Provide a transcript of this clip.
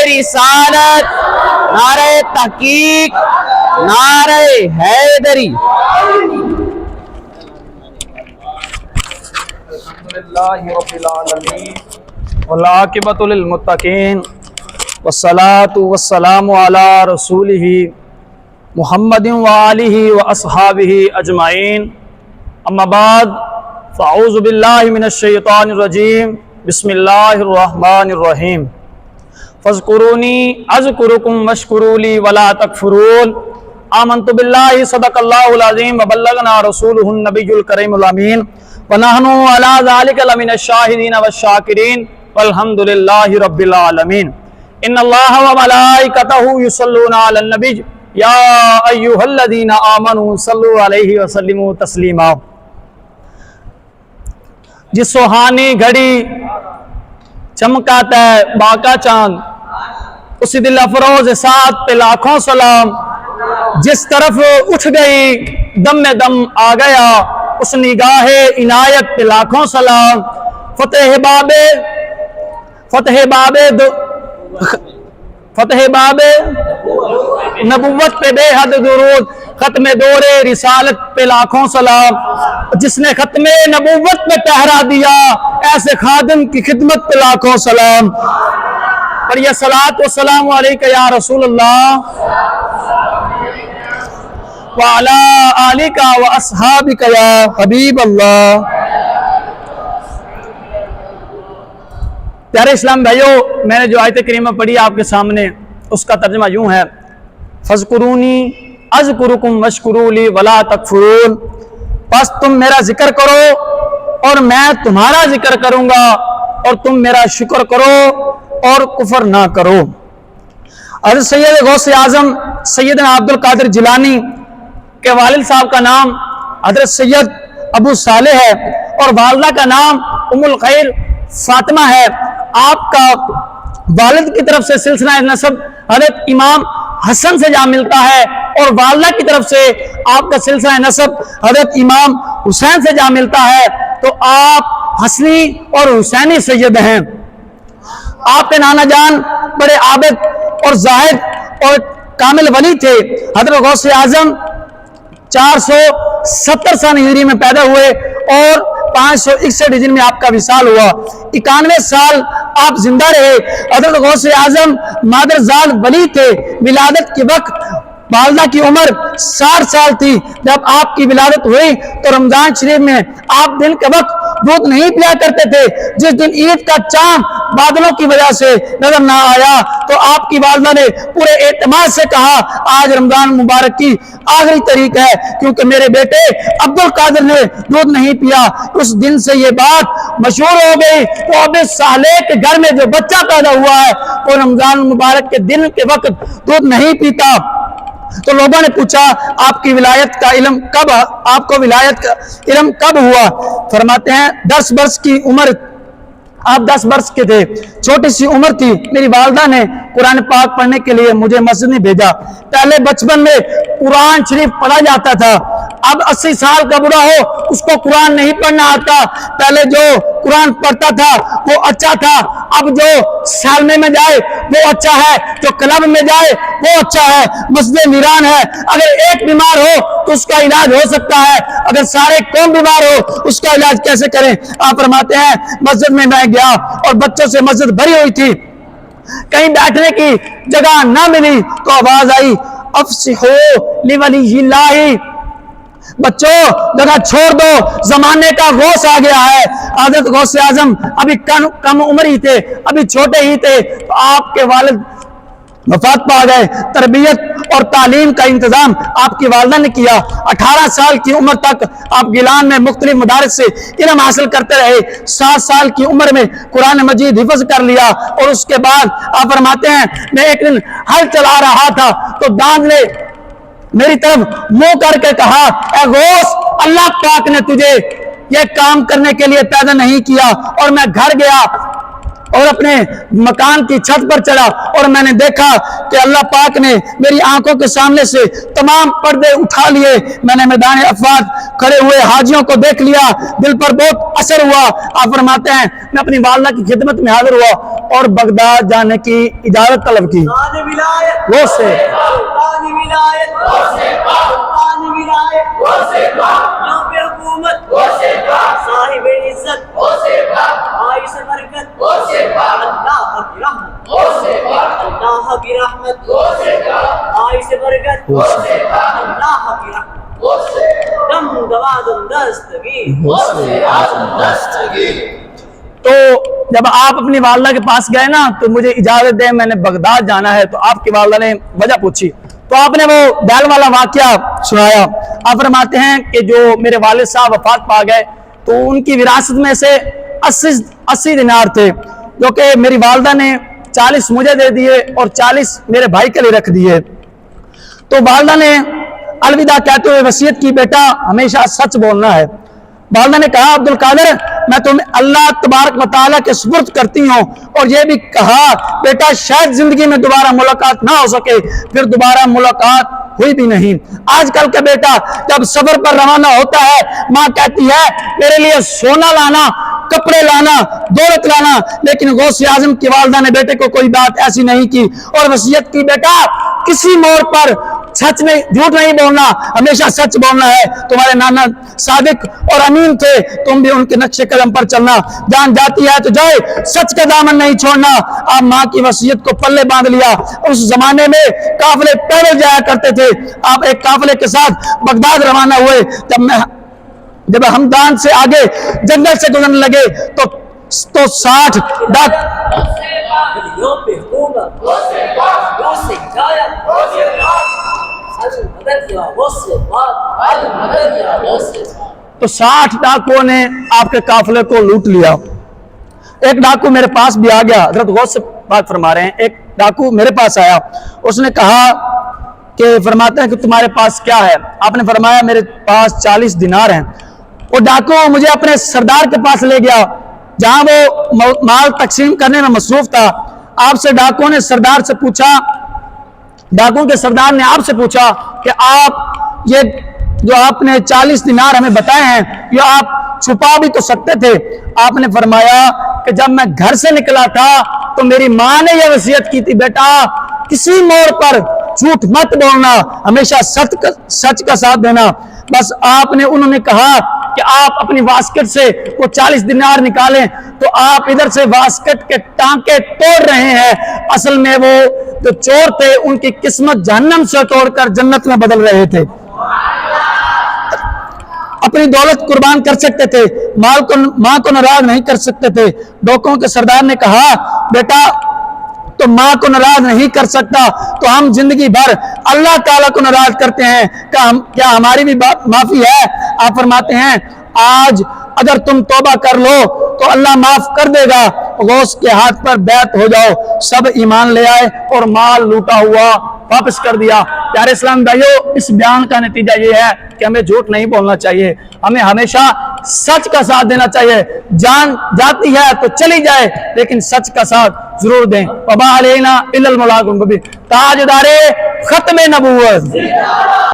رسالت، نعرہ تحقیق، نعرہ حیدری۔ الحمدللہ رب العالمین والعاقبۃ للمتقین والصلاۃ والسلام علی رسولہ محمد وآلہ واصحابہ اجمعین، اما بعد فاعوذ باللہ من الشیطان الرجیم، بسم اللہ الرحمن الرحیم۔ فاذکرونی اذکرکم واشکروا لی ولا تکفرون۔ آمنت باللہ صدق اللہ العظیم وبلغنا رسولہ النبی الکریم الامین ونحن علی ذلک لمن الشاہدین والشاکرین والحمد للہ رب العالمین۔ ان اللہ وملائکتہ یصلون علی النبی یا ایہا الذین آمنوا صلوا علیہ وسلموا تسلیما۔ جس سہانی گھڑی چمکاتا ہے باقا چاند، اسی دل افروز ساتھ پہ لاکھوں سلام۔ جس طرف اٹھ گئی دم میں دم آ گیا، اس نگاہ عنایت پہ لاکھوں سلام۔ فتح باب نبوت پہ بے حد درود، ختم دور رسالت پہ لاکھوں سلام۔ جس نے ختم نبوت پہ پہرا دیا، ایسے خادم کی خدمت پہ لاکھوں سلام۔ اور یہ صلاۃ و سلام علیکہ یا رسول اللہ وعلی آلکہ واصحابکہ یا حبیب اللہ۔ پیارے اسلام بھائیو، میں نے جو آیت کریمہ پڑھی آپ کے سامنے، اس کا ترجمہ یوں ہے: فاذکرونی اذکرکم واشکروا لی ولا تکفرون۔ بس تم میرا ذکر کرو اور میں تمہارا ذکر کروں گا، اور تم میرا شکر کرو اور کفر نہ کرو۔ حضرت سید غوث اعظم سیدنا عبد القادر جیلانی کے والد صاحب کا نام حضرت سید ابو صالح ہے، اور والدہ کا نام ام الخیر فاطمہ ہے۔ آپ کا والد کی طرف سے سلسلہ نسب حضرت امام حسن سے جا ملتا ہے، اور والدہ کی طرف سے آپ کا سلسلہ نسب حضرت امام حسین سے جا ملتا ہے، تو آپ حسنی اور حسینی سید ہیں۔ آپ کے نانا جان بڑے عابد اور زاہد اور کامل ولی تھے۔ حضرت غوث اعظم 470 سال ہجری میں پیدا ہوئے اور 561 ہجری میں آپ کا وصال ہوا۔ 91 سال آپ زندہ رہے۔ حضرت غوث اعظم مادرزاد ولی تھے۔ ولادت کے وقت والدہ کی عمر 60 سال تھی۔ جب آپ کی ولادت ہوئی تو رمضان شریف میں آپ دن کے وقت دودھ نہیں پیا کرتے تھے۔ جس دن عید کا چاند بادلوں کی وجہ سے نظر نہ آیا تو آپ کی والدہ نے پورے اعتماد سے کہا، آج رمضان مبارک کی آخری تاریخ ہے، کیونکہ میرے بیٹے عبد القادر نے دودھ نہیں پیا۔ اس دن سے یہ بات مشہور ہو گئی۔ تو اب صالح کے گھر میں جو بچہ پیدا ہوا ہے وہ رمضان مبارک کے دن کے وقت دودھ نہیں پیتا۔ تو لوگوں نے پوچھا، آپ کو ولایت کا علم کب ہوا؟ فرماتے ہیں 10 برس کی عمر، آپ 10 برس کے تھے، چھوٹی سی عمر تھی۔ میری والدہ نے قرآن پاک پڑھنے کے لیے مجھے مسجد میں بھیجا۔ پہلے بچپن میں قرآن شریف پڑھا جاتا تھا، اب 80 سال کا بڑا ہو اس کو قرآن نہیں پڑھنا آتا۔ پہلے جو قرآن پڑھتا تھا وہ اچھا تھا، اب جو سالنے میں جائے وہ اچھا ہے، جو کلب میں جائے وہ اچھا ہے۔ مسجد ویران ہے، اگر ایک بیمار ہو تو اس کا علاج ہو سکتا ہے، اگر سارے قوم بیمار ہو اس کا علاج کیسے کریں؟ آپ فرماتے ہیں مسجد میں میں گیا اور بچوں سے مسجد بھری ہوئی تھی، کہیں بیٹھنے کی جگہ نہ ملی تو آواز آئی، افسحو لولی اللہ، بچوں جگہ چھوڑ دو، زمانے کا غوث آ گیا ہے۔ حضرت غوث اعظم ابھی کم عمر ہی تھے، ابھی چھوٹے ہی تھے، تو آپ کے والد وفات پا گئے۔ تربیت اور تعلیم کا انتظام آپ کی والدہ نے کیا۔ 18 سال کی عمر تک آپ گیلان میں مختلف مدارس سے علم حاصل کرتے رہے۔ 7 سال کی عمر میں قرآن مجید حفظ کر لیا، اور اس کے بعد آپ فرماتے ہیں میں ایک دن ہل چلا رہا تھا تو داند نے میری طرف منہ کر کے کہا، اے غوث، اللہ پاک نے تجھے یہ کام کرنے کے لیے پیدا نہیں کیا۔ اور میں گھر گیا اور اپنے مکان کی چھت پر چڑھا اور میں نے دیکھا کہ اللہ پاک نے میری آنکھوں کے سامنے سے تمام پردے اٹھا لیے. میں نے میدان عرفات کھڑے ہوئے حاجیوں کو دیکھ لیا, دل پر بہت اثر ہوا. آپ فرماتے ہیں میں اپنی والدہ کی خدمت میں حاضر ہوا اور بغداد جانے کی اجازت طلب کی. وہ سے صاحب عزت باعث برکت اللہ کی رحمت باعث برکت اللہ کی رحمت دم دوادم دستگی. تو جب آپ اپنی والدہ کے پاس گئے نا تو مجھے اجازت دیں, میں نے بغداد جانا ہے. تو آپ کی والدہ نے وجہ پوچھی تو آپ نے وہ بیل والا واقعہ سنایا. آپ فرماتے ہیں کہ جو میرے والد صاحب وفات پا گئے تو ان کی وراثت میں سے 80 دینار تھے, جو کہ میری والدہ نے 40 مجھے دے دیے اور 40 میرے بھائی کے لیے رکھ دیے. تو والدہ نے الوداع کہتے ہوئے وصیت کی, بیٹا ہمیشہ سچ بولنا ہے. والدہ نے کہا عبد القادر میں تمہیں اللہ تبارک و تعالیٰ کے سپرد کرتی ہوں, اور یہ بھی کہا بیٹا شاید زندگی میں دوبارہ ملاقات نہ ہو سکے. پھر دوبارہ ملاقات ہوئی بھی نہیں. آج کل کا بیٹا جب سفر پر روانہ ہوتا ہے ماں کہتی ہے میرے لیے سونا لانا, کپڑے لانا, دولت لانا, لیکن غوث اعظم کی والدہ نے بیٹے کو کوئی بات ایسی نہیں کی اور وصیت کی بیٹا کسی موڑ پر سچ نہیں, جھوٹ نہیں بولنا, ہمیشہ سچ بولنا ہے. تمہارے نانا صادق اور امین تھے, تم بھی ان کے نقش قدم پر چلنا. جان جاتی ہے تو جائے, سچ کا دامن نہیں چھوڑنا. آپ ماں کی وصیت کو پلے باندھ لیا. اس زمانے میں قافلے پیدل جایا کرتے تھے. آپ ایک قافلے کے ساتھ بغداد روانہ ہوئے. جب ہمدان سے آگے جنگل سے گزرنے لگے تو 60 ڈاک تو 60 ڈاکوؤں نے آپ کے قافلے کو لوٹ لیا. ایک ڈاکو میرے پاس بھی آ گیا. حضرت غوث سے بات فرما رہے ہیں. ایک ڈاکو میرے پاس آیا, اس نے کہا کہ فرماتے ہیں کہ تمہارے پاس کیا ہے. آپ نے فرمایا میرے پاس 40 دینار ہیں. وہ ڈاکو مجھے اپنے سردار کے پاس لے گیا جہاں وہ مال تقسیم کرنے میں مصروف تھا. آپ سے ڈاکو نے سردار سے پوچھا, ڈاکو کے سردار نے آپ سے پوچھا کہ آپ یہ جو آپ نے 40 دینار ہمیں بتائے ہیں یہ آپ چھپا بھی تو سکتے تھے. آپ نے فرمایا کہ جب میں گھر سے نکلا تھا تو میری ماں نے یہ وصیت کی تھی بیٹا کسی موڑ پر جھوٹ مت بولنا, ہمیشہ سچ کا ساتھ دینا. بس انہوں نے کہا کہ آپ اپنی واسکٹ سے وہ 40 دینار نکالیں تو آپ ادھر سے واسکٹ کے ٹانکے توڑ رہے ہیں. اصل میں وہ جو چور تھے ان کی قسمت جہنم سے توڑ کر جنت میں بدل رہے تھے. اپنی دولت قربان کر سکتے تھے, ماں کو ناراض نہیں کر سکتے تھے. ڈاکوؤں کے سردار نے کہا بیٹا تو ماں کو ناراض نہیں کر سکتا تو ہم زندگی بھر اللہ تعالیٰ کو ناراض کرتے ہیں, کیا ہماری بھی معافی ہے؟ آپ فرماتے ہیں آج اگر تم توبہ کر لو تو اللہ معاف کر دے گا. غوث کے ہاتھ پر بیعت ہو جاؤ. سب ایمان لے آئے اور مال لوٹا ہوا واپس کر دیا. پیارے اسلام بھائیو, اس بیان کا نتیجہ یہ ہے کہ ہمیں جھوٹ نہیں بولنا چاہیے, ہمیں ہمیشہ سچ کا ساتھ دینا چاہیے. جان جاتی ہے تو چلی جائے لیکن سچ کا ساتھ ضرور دیں. وما علینا الا البلاغ المبین. تاجدار ختم نبوت.